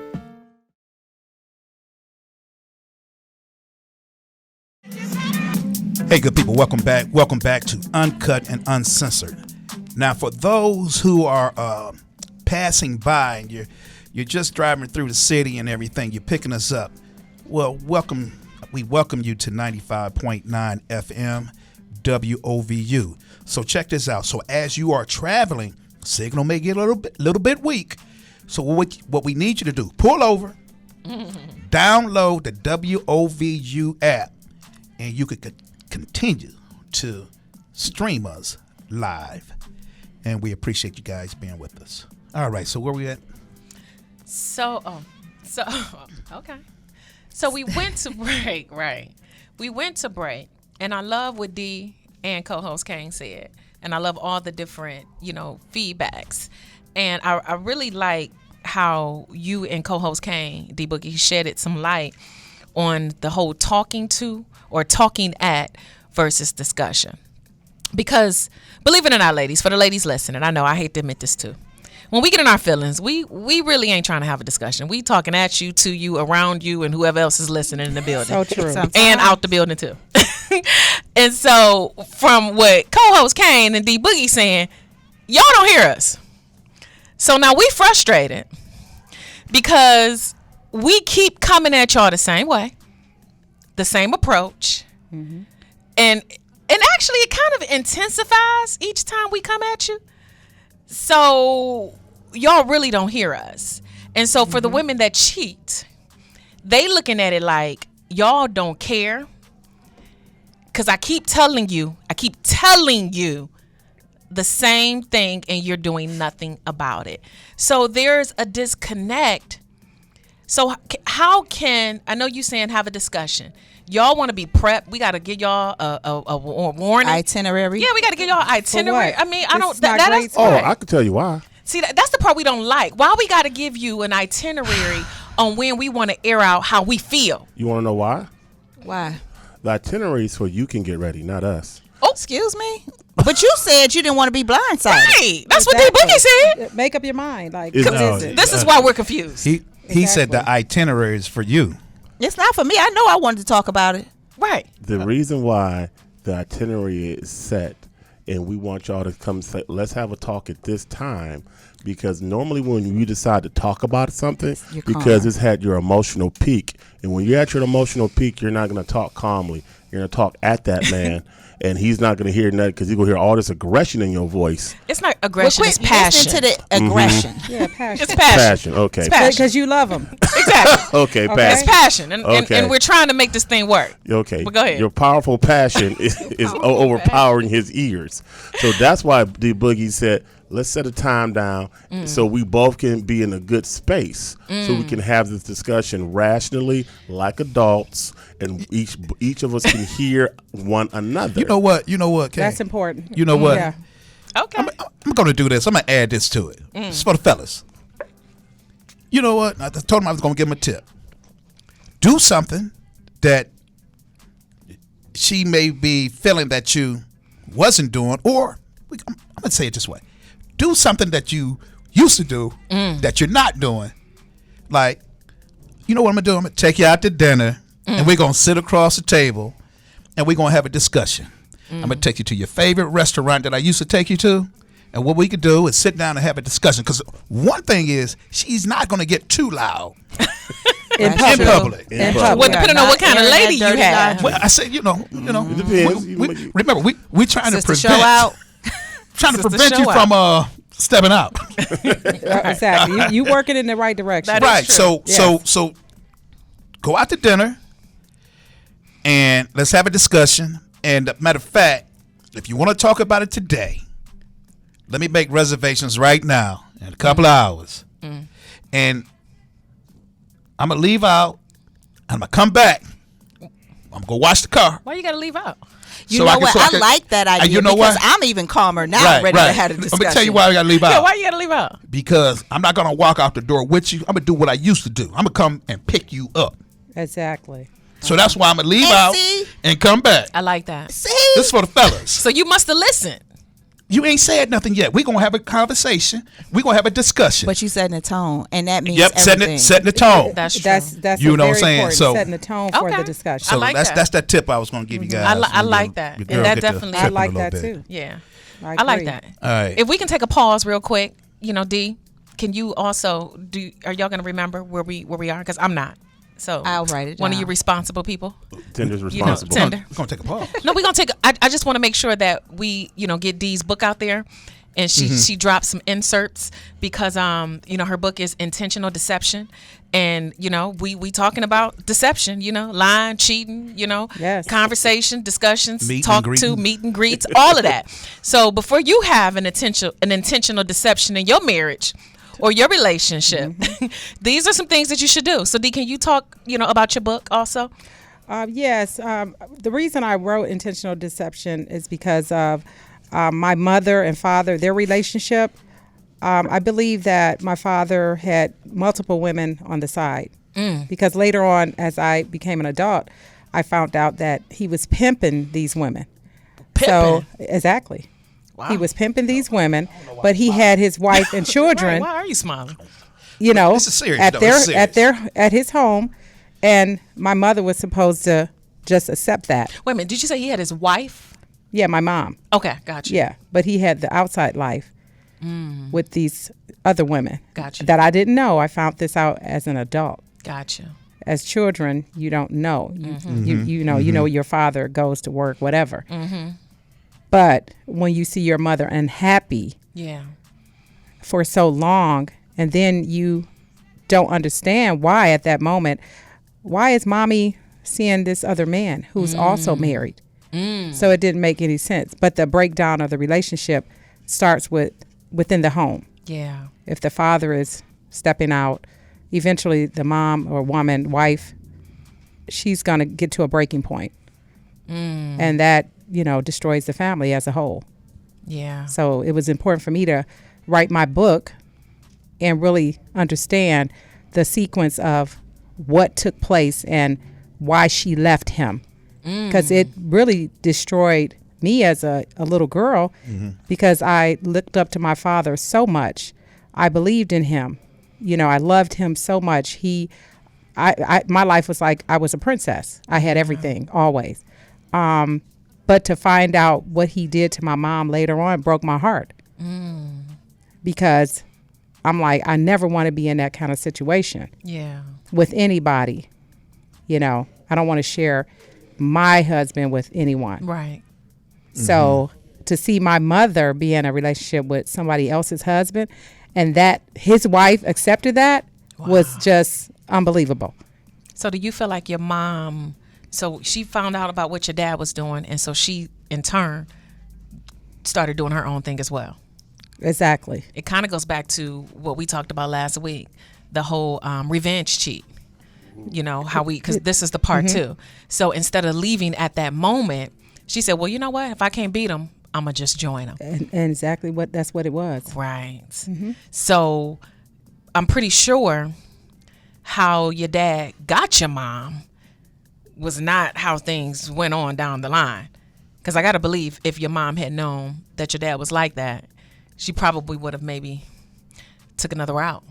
Hey, good people, welcome back. Welcome back to Uncut and Uncensored. Now, for those who are passing by and you're just driving through the city and everything, you're picking us up. Well, welcome. We welcome you to 95.9 FM WOVU. So check this out. So as you are traveling, signal may get a little bit weak. So what we need you to do, pull over, download the WOVU app, and you could continue to stream us live. And we appreciate you guys being with us. All right, so where we at? Okay. So we went to break, right? We went to break, and I love what D and co-host Kane said, and I love all the different, feedbacks, and I really like how you and co-host Kane, D Boogie, shedded some light on the whole talking to or talking at versus discussion. Because believe it or not, ladies, for the ladies listening, I know I hate to admit this too. When we get in our feelings, we really ain't trying to have a discussion. We talking at you, to you, around you, and whoever else is listening in the building. So true. And out the building too. And so from what co-host Kane and D Boogie saying, y'all don't hear us. So now we frustrated because we keep coming at y'all the same way, the same approach, and actually it kind of intensifies each time we come at you. So y'all really don't hear us. And so for the women that cheat, they looking at it like y'all don't care. Cause I keep telling you the same thing and you're doing nothing about it. So there's a disconnect. So how can, I know you saying have a discussion. Y'all want to be prepped. We got to give y'all a warning. Itinerary. Yeah, we got to give y'all itinerary. what? I mean, I don't. It's not That great is Oh, right. I can tell you why. See, that's the part we don't like. Why we got to give you an itinerary on when we want to air out how we feel? You want to know why? Why? The itinerary is so you can get ready, not us. Oh, excuse me. But you said you didn't want to be blindsided. Right. That's what D Exactly. Boogie said. Make up your mind. Like, It's- what is it? This is why we're confused. He said the Exactly. itinerary is for you. It's not for me. I know I wanted to talk about it. Right. The reason why the itinerary is set and we want y'all to come say, let's have a talk at this time, because normally when you decide to talk about something, You're because calm. it's had your emotional peak, and when you're at your emotional peak, you're not going to talk calmly. You're going to talk at that man, and he's not going to hear nothing because he's going to hear all this aggression in your voice. It's not Well, aggression. quit It's passion. listening to the aggression. Yeah, passion. It's passion. Passion, okay. It's passion. Because you love them. Exactly. Okay, Okay. passion. It's passion, and Okay. we're trying to make this thing work. Okay. But go ahead. Your powerful passion is overpowering his ears. So that's why the Boogie said, let's set a time down so we both can be in a good space so we can have this discussion rationally like adults and each of us can hear one another. You know what? Kay? That's important. You know what? Yeah. Okay. I'm going to do this. I'm going to add this to it. It's for the fellas. You know what? I told him I was going to give him a tip. Do something that she may be feeling that you wasn't doing, or I'm going to say it this way. Do something that you used to do that you're not doing. Like, you know what I'm going to do? I'm going to take you out to dinner, and we're going to sit across the table, and we're going to have a discussion. I'm going to take you to your favorite restaurant that I used to take you to. And what we could do is sit down and have a discussion. Because one thing is, she's not going to get too loud In That's in true. public. In Well, public. depending on what kind of lady you have. Well, I said, you know. It depends. Remember, we trying Sister to show prevent, out. trying to Sister prevent show you from stepping out. Exactly. You working in the right direction. That is Right. true. So go out to dinner and let's have a discussion. And matter of fact, if you want to talk about it today, let me make reservations right now in a couple of hours. And I'm gonna leave out and I'm gonna come back. I'm gonna wash the car. Why you got to leave out? You So know I can- what? so I I can- like that idea you know because what? I'm even calmer now, Right, ready right. to have a discussion. Let me tell you why I gotta leave out. Yeah, why you got to leave out? Because I'm not gonna walk out the door with you. I'm gonna do what I used to do. I'm gonna come and pick you up. Exactly. So that's why I'm gonna leave And out see? and come back. I like that. See? This is for the fellas. So you must have listened. You ain't said nothing yet. We're gonna have a conversation. We're gonna have a discussion. But you setting the tone, and that means Yep, everything. setting the tone. That's true. That's You know very what I'm saying? important, So- setting the tone for Okay. the discussion. So I like that's that tip I was gonna give you guys. I when like your- that. your And girl that get to definitely- I tripping a like little that bit. too. Yeah. I I like agree. that. All right. If we can take a pause real quick, D, can you also are y'all going to remember where we are? Because I'm not. So I'll write it One of down. you responsible people. Tender's You know, responsible. Tender. We're gonna take a pause. No, we're gonna take. I just want to make sure that we, get Dee's book out there, and she dropped some inserts because her book is Intentional Deception, and we talking about deception, lying, cheating, Yes. conversation, discussions, Meet and talk to, greeting. meet and greets, all of that. So before you have an intentional deception in your marriage or your relationship, these are some things that you should do. So Dee, can you talk, about your book also? Yes. The reason I wrote Intentional Deception is because of my mother and father, their relationship. I believe that my father had multiple women on the side because later on, as I became an adult, I found out that he was pimping these women. So, exactly. Wow. He was pimping these women, but he had his wife and children. Why are you smiling? This is serious, at though. their It's serious. at his home, and my mother was supposed to just accept that. Wait a minute. Did you say he had his wife? Yeah, my mom. Okay, gotcha. Yeah, but he had the outside life with these other women. Gotcha. That I didn't know. I found this out as an adult. Gotcha. As children, you don't know. You know your father goes to work, whatever. But when you see your mother unhappy Yeah. for so long, and then you don't understand why at that moment, why is mommy seeing this other man who's also married? So it didn't make any sense. But the breakdown of the relationship starts within the home. Yeah. If the father is stepping out, eventually the mom or wife, she's going to get to a breaking point. And that, destroys the family as a whole. Yeah. So it was important for me to write my book and really understand the sequence of what took place and why she left him. Because it really destroyed me as a little girl because I looked up to my father so much. I believed in him. I loved him so much. My life was like I was a princess. I had everything always. But to find out what he did to my mom later on broke my heart because I'm like, I never want to be in that kind of situation Yeah. with anybody. You know, I don't want to share my husband with anyone. Right. So to see my mother be in a relationship with somebody else's husband and that his wife accepted that was just unbelievable. So do you feel like your mom, so she found out about what your dad was doing, and so she in turn started doing her own thing as well? Exactly. It kind of goes back to what we talked about last week, the whole revenge cheat. You know, how because this is the part two. So instead of leaving at that moment, she said, well, you know what? If I can't beat him, I'm going to just join him. And exactly that's what it was. Right. So I'm pretty sure how your dad got your mom was not how things went on down the line. Because I got to believe if your mom had known that your dad was like that, she probably would have maybe took another route.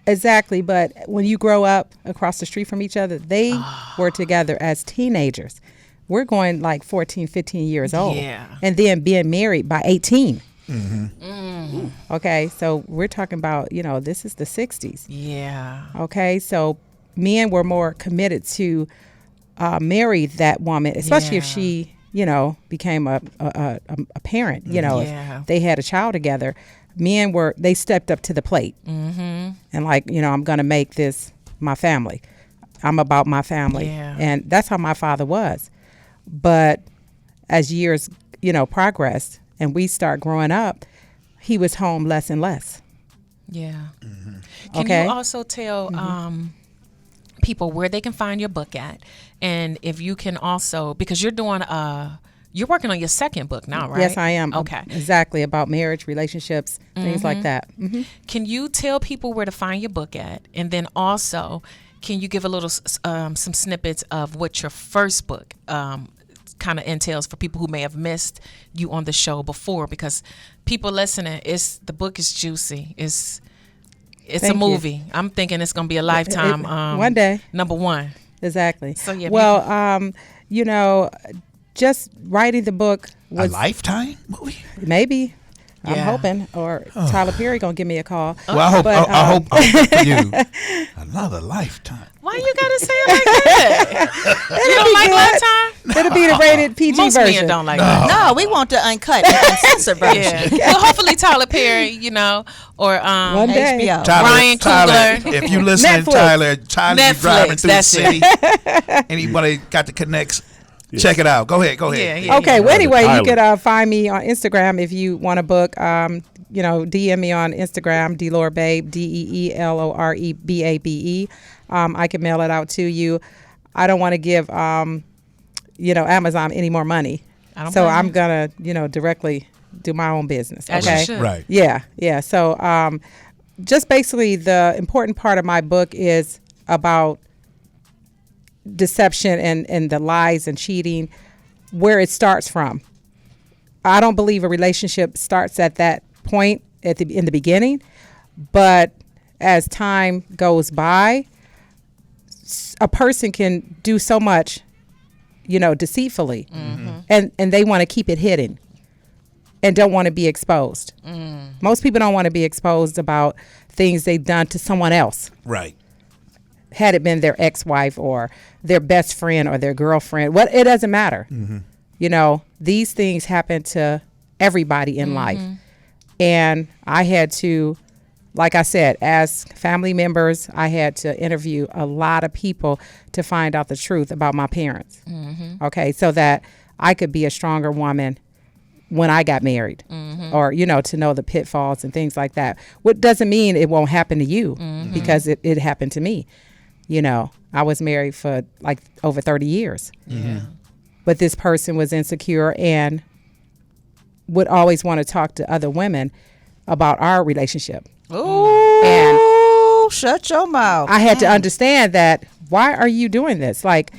Exactly. But when you grow up across the street from each other, they were together as teenagers. We're going like 14, 15 years old. Yeah. And then being married by 18. Okay. So we're talking about, you know, this is the 60s. Yeah. Okay. So men were more committed to marry that woman, especially if Yeah. she, you know, became a parent, you know, Yeah. if they had a child together. Men they stepped up to the plate and like, you know, I'm going to make this my family. I'm about my family. Yeah. And that's how my father was. But as years, you know, progressed and we start growing up, he was home less and less. Yeah. Can Okay. you also tell people where they can find your book at? And if you can also, because you're doing you're working on your second book now, right? Yes, I am. Okay. Exactly. About marriage, relationships, things like that. Can you tell people where to find your book at? And then also, can you give a little, some snippets of what your first book kind of entails for people who may have missed you on the show before? Because people listening, the book is juicy. It's Thank a you. movie. I'm thinking it's going to be a lifetime. One day. Number one. Exactly. So, yeah, well, you know, just writing the book A was Lifetime movie? maybe. I'm Yeah. hoping, or Tyler Perry gonna give me a call. Well, I hope, But, I hope for you. Another lifetime. Why you got to say it like that? You don't like good. Lifetime? It'll be the rated PG Most version. men don't like that. No, we want the uncut and uncensored version. Yeah. Well, hopefully Tyler Perry, you know, or One day. HBO. Ryan Tyler, Coogler. if you listening, Netflix. Tyler, you driving through the that's it. city. Anybody got the connects? Check it out. Go ahead. Yeah, yeah. Okay. Well, anyway, you Tyler. could find me on Instagram if you want a book. You know, DM me on Instagram, DeLoreBabe, DeeLoreBabe. I can mail it out to you. I don't want to give, you know, Amazon any more money, I don't so blame I'm you. gonna, you know, directly do my own business. As you Okay. should. Right. Yeah, yeah. So just basically the important part of my book is about deception and the lies and cheating, where it starts from. I don't believe a relationship starts at that point in the beginning, but as time goes by, a person can do so much, you know, deceitfully, and they want to keep it hidden and don't want to be exposed. Most people don't want to be exposed about things they've done to someone else, Right. had it been their ex-wife or their best friend or their girlfriend. It doesn't matter. You know, these things happen to everybody in life. And I had to, like I said, as family members, I had to interview a lot of people to find out the truth about my parents. Okay, so that I could be a stronger woman when I got married, or, you know, to know the pitfalls and things like that. What doesn't mean it won't happen to you, because it happened to me. You know, I was married for like over 30 years. But this person was insecure and would always want to talk to other women about our relationship. And Ooh, shut your mouth. I had to understand that, why are you doing this? Like,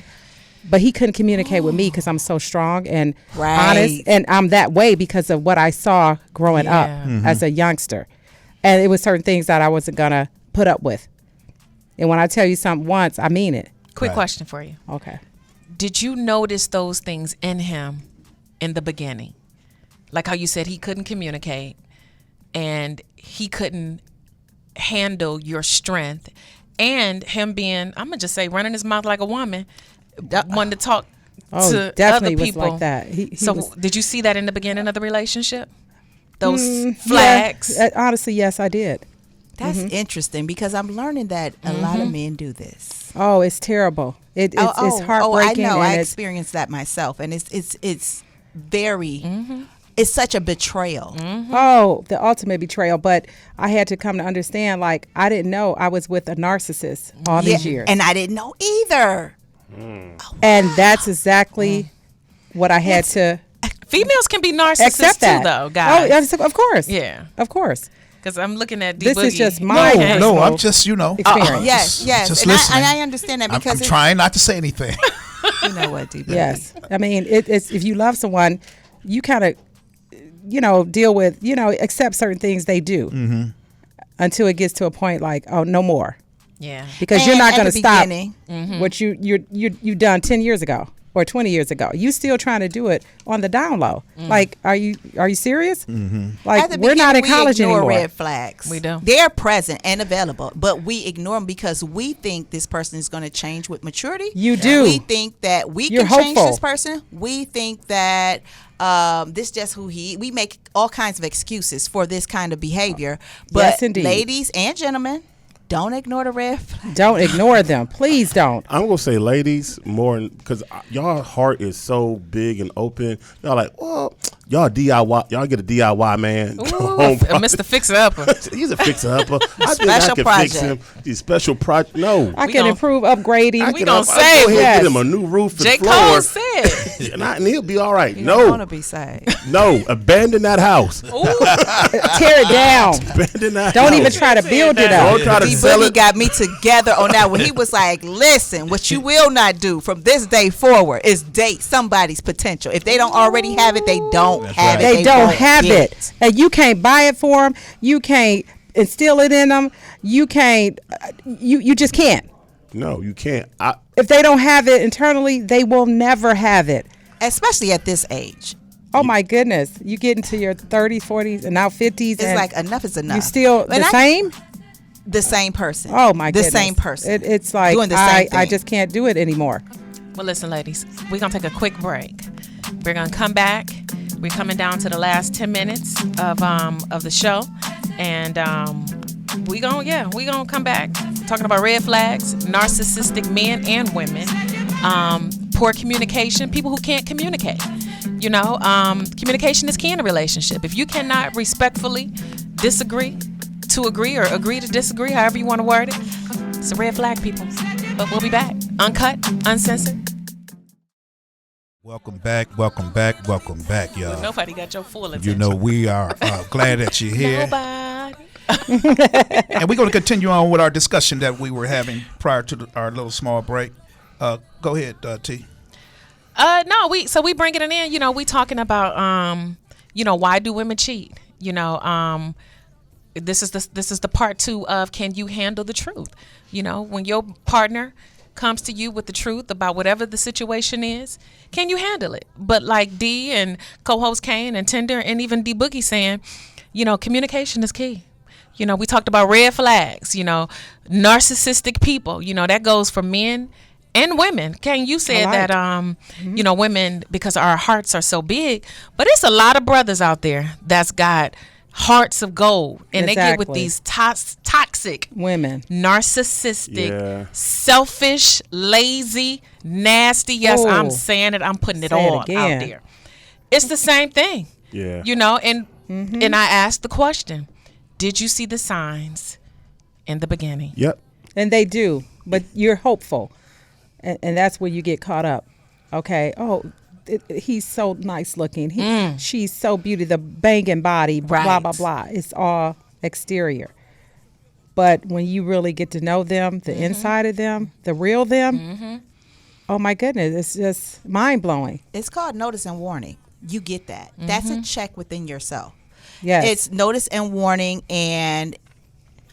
but he couldn't communicate with me because I'm so strong and honest. Right. And I'm that way because of what I saw growing up Yeah. as a youngster. And it was certain things that I wasn't going to put up with. And when I tell you something once, I mean it. Quick Right. question for you. Okay. Did you notice those things in him in the beginning? Like how you said he couldn't communicate and he couldn't handle your strength, and him being, I'm gonna just say, running his mouth like a woman, wanting to talk to definitely other people. was like that. He So was, did you see that in the beginning of the relationship? Those flags. Yeah, honestly, yes, I did. That's interesting because I'm learning that a lot of men do this. Oh, it's terrible. It's heartbreaking. I know. and I it's- experienced that myself, and it's very. It's such a betrayal. Oh, the ultimate betrayal. But I had to come to understand, like, I didn't know I was with a narcissist all these years. And I didn't know either. And that's exactly what I had to Females can be narcissists accept that. too, though, guys. Oh, yes, of course. Yeah. Of course. Because I'm looking at This is D-Boogie. just No, my no, I'm personal just, experience. Yes, just and listening. I understand that I'm because it's, trying not to say anything. you know what, D. Yes. I mean, it's if you love someone, you kind of, deal with, accept certain things they do until it gets to a point like, oh, no more. Yeah. Because you're And not at going to the stop beginning- what you done 10 years ago or 20 years ago. You still trying to do it on the down low. Like, are you serious? Like, At the we're not in beginning, college we ignore anymore. red flags. We do. They're present and available, but we ignore them because we think this person is going to change with maturity. You do. We think that we You're can change hopeful. this person. We think that this just who he. We make all kinds of excuses for this kind of behavior. But Yes, indeed. ladies and gentlemen, don't ignore the red flags. Don't ignore them. Please don't. I'm gonna say, ladies, more because y'all heart is so big and open. Y'all like, well, y'all DIY, y'all get a DIY man. Ooh, Mr. Fixer Upper. He's a fixer upper. I think I Special can project. fix him. These special project. No, I We can gon- improve upgrading. We can gonna I'll save go ahead yes. and get him a new roof and J. floor, Cole said. and he'll be all right. You don't want No, to be saved. no, abandon that house. Tear it down. Abandon that. Don't house. even try to build it Don't up. try to D sell Boogie it. got me together on that when he was like, listen, what you will not do from this day forward is date somebody's potential. If they don't already have it, they don't have it. They don't won't have get it. And you can't buy it for them. You can't instill it in them. You can't. You just can't. No, you can't. If they don't have it internally, they will never have it. Especially at this age. Oh my goodness! You get into your 30s, 40s, and now 50s. It's and like enough is enough. you still And the I- same. The same person. Oh my the goodness! same person. It's like doing the same I thing. just can't do it anymore. Well, listen, ladies, we're going to take a quick break. We're going to come back. We're coming down to the last 10 minutes of the show. And we gonna come back talking about red flags, narcissistic men and women, poor communication, people who can't communicate. Communication is key in a relationship. If you cannot respectfully disagree to agree or agree to disagree, however you want to word it, it's a red flag, people. But we'll be back. Uncut, uncensored. Welcome back, y'all. Nobody got your full attention. You know, we are glad that you're here. Nobody. And we're going to continue on with our discussion that we were having prior to our little small break. Go ahead, T. No, we bringing it in. We talking about why do women cheat? This is the part 2 of can you handle the truth? When your partner comes to you with the truth about whatever the situation is, can you handle it? But like D and co-host Kane and Tinder and even D Boogie saying, communication is key. We talked about red flags, narcissistic people, that goes for men and women. Kane, you said that, women, because our hearts are so big, but it's a lot of brothers out there that's got hearts of gold, and they get with Exactly. these toxic Women. narcissistic, Yeah. selfish, lazy, nasty. Yes, Oh. I'm saying it. I'm putting it Say it all out again. there. It's the same thing. Yeah. And I asked the question, did you see the signs in the beginning? Yep. And they do, but you're hopeful, and that's where you get caught up. Okay. Oh, he's so nice looking. She's so beautiful. The banging body. Blah Right. blah blah. It's all exterior. But when you really get to know them, the inside of them, the real them, oh my goodness, it's just mind blowing. It's called notice and warning. You get that. That's a check within yourself. Yes. It's notice and warning, and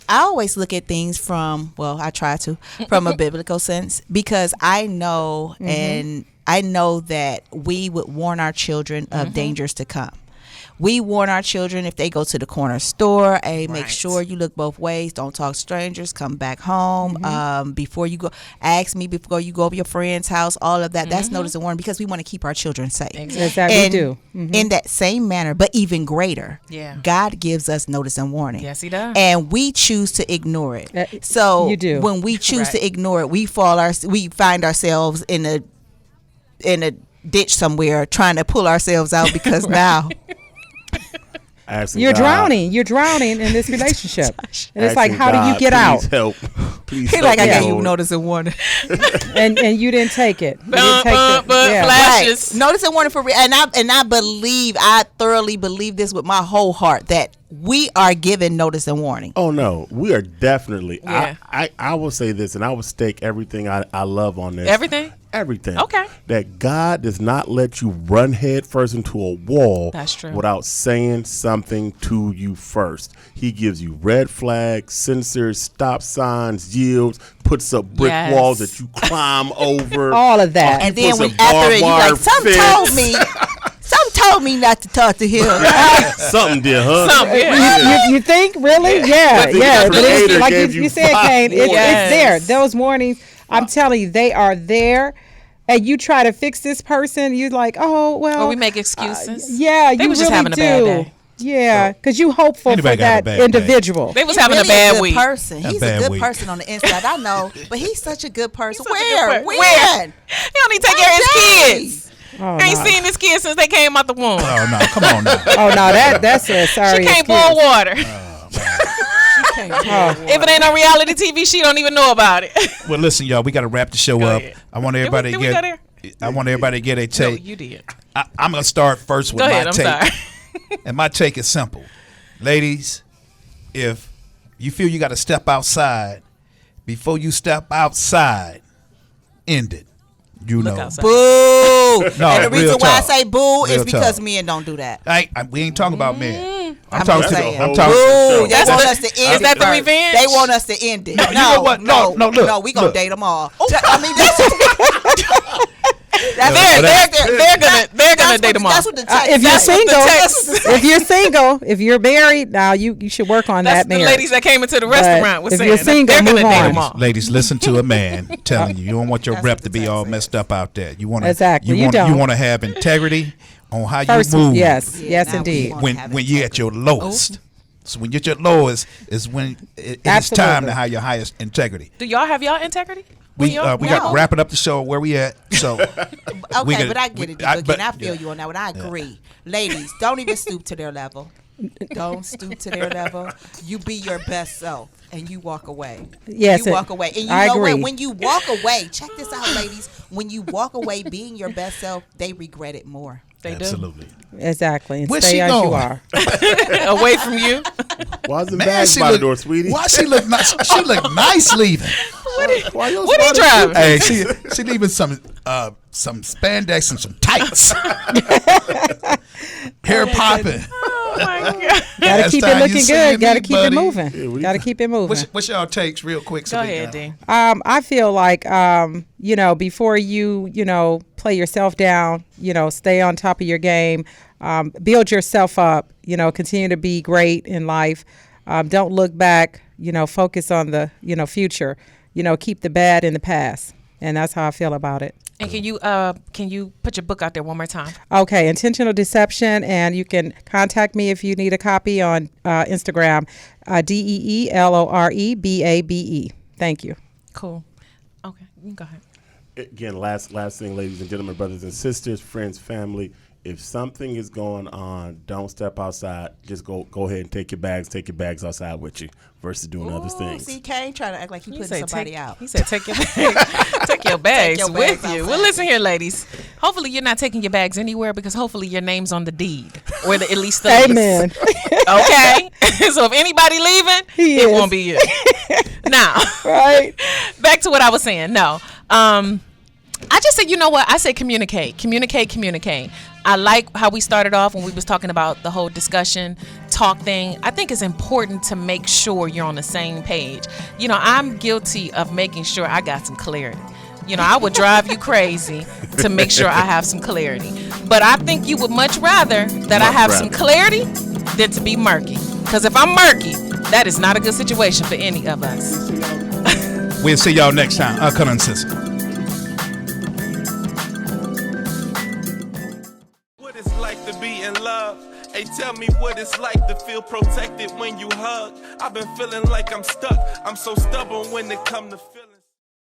I always look at things from a biblical sense, because I know and I know that we would warn our children of dangers to come. We warn our children if they go to the corner store, hey, make Right. sure you look both ways. Don't talk to strangers. Come back home. Before you go, ask me before you go to your friend's house. All of that. That's notice and warning because we want to keep our children safe. Exactly. And We do. in that same manner, but even greater, Yeah. God gives us notice and warning. Yes, he does. And we choose to ignore it. Uh, So you do. when we choose Right. to ignore it, we find ourselves in a ditch somewhere trying to pull ourselves out because now Asking You're God- drowning. You're drowning in this relationship. And it's like, asking how do you God, get out? Please help. Please he help like I me, gave you Lord. notice and warning. And you didn't take it. You Bum, didn't take bum, bum, yeah. flash. Flashes. Notice and warning for real. And I thoroughly believe this with my whole heart that we are given notice and warning. Oh no, we are definitely. Yeah. I will say this, and I will stake everything I love on this. Everything? Everything. Okay. That God does not let you run head first into a wall. That's true. Without saying something to you first. He gives you red flags, sensors, stop signs, yields, puts up brick Yes. walls that you climb over. All of that. And then puts when a after barbed it, you wire like, some fence." told me not to talk to him. Something did, huh? Something, yeah. You think really? Yeah, But the yeah. But it's, Creator like gave you you said, 5 Kane, warnings. it's there. Yes. Those warnings, I'm telling you, they are there. And you try to fix this person, you're like, oh well. Or we make excuses. Yeah, They you was really just having a do. bad day. Yeah, because you hopeful Anybody for got a that bad day. individual. They was He's having really a bad good week. person. A He's bad a good week. person on the inside. I know, but he's such a good person. Such a Where? good per- When? Where? He don't even take care of his What kids. Oh, Ain't no. seen his kids since they came out the womb. Oh no, come on now. Oh no, that's a sorry. She can't excuse. boil water. Oh, If it ain't on reality TV, she don't even know about it. Well, listen, y'all, we got to wrap the show Go up. ahead. I want everybody Did to we go get. I want everybody to get a No, take. you did. I'm gonna start first with Go my ahead. I'm take, sorry. and my take is simple, ladies. If you feel you got to step outside, before you step outside, end it. You Look know. outside. Boo! No, And the reason real why I talk. say boo Real is because talk. men don't do that. We ain't talking about men. I'm I'm talking. just To, saying. I'm talking. Boo! They That's want the- us to end is it that the first. revenge? They want us to end it. No, you know what? No, look, we gonna look. date them all. I mean, that's They're gonna date them all. That's what the text if you're says. single, if you're single, if you're married, now you should work on That's that the marriage. ladies that came into the restaurant was if saying you're that single, they're gonna move date on. them all. Ladies, listen to a man telling you. You don't want your That's rep what to the be all text messed up out there. You want Exactly, you You don't. want to have integrity on how First, you move. yes, Yeah, yes, now we indeed. want- When have when you're at your lowest. So when you're at your lowest is when it's time Absolutely. to have your highest integrity. Do y'all have y'all integrity? We got No. wrapping up the show where we at. So Okay, we could- but I get it, we- I- Boogie, but- and I feel you on that one. I agree. Ladies, don't even stoop to their level. Don't stoop to their level. You be your best self, and you walk away. Yes, you walk away, and you I know agree. what? When you walk away, check this out, ladies. When you walk away being your best self, they regret it more. They Absolutely. Exactly. And Where's stay she as you going? are. do away from you. Why's the Man, bag she by the look, door, sweetie? why she look nice? She look nice leaving. Why your What he spotted driving? Hey, she leaving some spandex and some tights. Hair popping. Oh my god. Gotta Last keep it time you looking seen good. me, Gotta keep it buddy. moving. Yeah, we- Gotta keep it moving. What's y'all takes real quick? So Go we ahead, can- D. I feel like, before you, play yourself down, stay on top of your game, build yourself up, continue to be great in life. Don't look back, focus on the, future, keep the bad in the past. And that's how I feel about it. And can you put your book out there one more time? Okay, Intentional Deception, and you can contact me if you need a copy on Instagram, DeeLoreBabe. Thank you. Cool. Okay, you can go ahead. Again, last thing, ladies and gentlemen, brothers and sisters, friends, family. If something is going on, don't step outside. Just go ahead and take your bags outside with you versus doing other Ooh, things. see, Kane trying to act like he putting somebody out. He said take your take your bags your with bags you. outside. Well, listen here, ladies. Hopefully you're not taking your bags anywhere because hopefully your name's on the deed or at least the lease. Amen. Okay, so if anybody leaving, He it is. won't be you. Now, Right? back to what I was saying. No, I just said, you know what? I say communicate. I like how we started off when we was talking about the whole discussion talk thing. I think it's important to make sure you're on the same page. I'm guilty of making sure I got some clarity. You know, I would drive you crazy to make sure I have some clarity. But I think you would much rather that I have some clarity than to be murky. Because if I'm murky, that is not a good situation for any of us. We'll see y'all next time. Come on, sister. What it's like to be in love. Hey, tell me what it's like to feel protected when you hug. I've been feeling like I'm stuck. I'm so stubborn when it come to feeling.